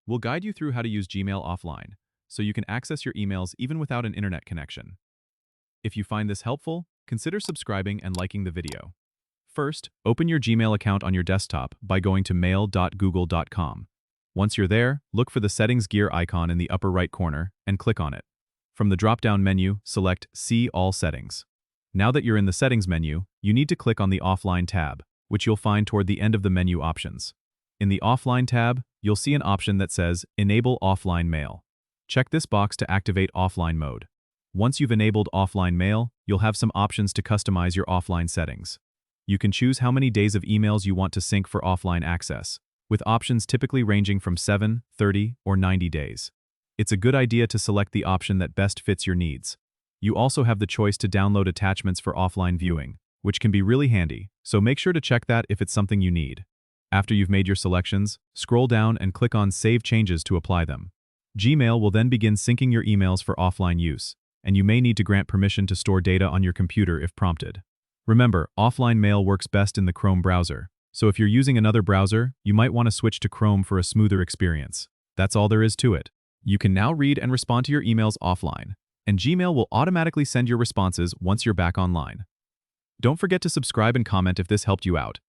We'll guide you through how to use Gmail offline, so you can access your emails even without an internet connection. If you find this helpful, consider subscribing and liking the video. First, open your Gmail account on your desktop by going to mail.google.com. Once you're there, look for the Settings gear icon in the upper right corner and click on it. From the drop-down menu, select See All Settings. Now that you're in the Settings menu, you need to click on the Offline tab, which you'll find toward the end of the menu options. In the Offline tab, you'll see an option that says Enable Offline Mail. Check this box to activate offline mode. Once you've enabled offline mail, you'll have some options to customize your offline settings. You can choose how many days of emails you want to sync for offline access, with options typically ranging from 7, 30, or 90 days. It's a good idea to select the option that best fits your needs. You also have the choice to download attachments for offline viewing, which can be really handy, so make sure to check that if it's something you need. After you've made your selections, scroll down and click on Save Changes to apply them. Gmail will then begin syncing your emails for offline use, and you may need to grant permission to store data on your computer if prompted. Remember, offline mail works best in the Chrome browser, so if you're using another browser, you might want to switch to Chrome for a smoother experience. That's all there is to it. You can now read and respond to your emails offline, and Gmail will automatically send your responses once you're back online. Don't forget to subscribe and comment if this helped you out,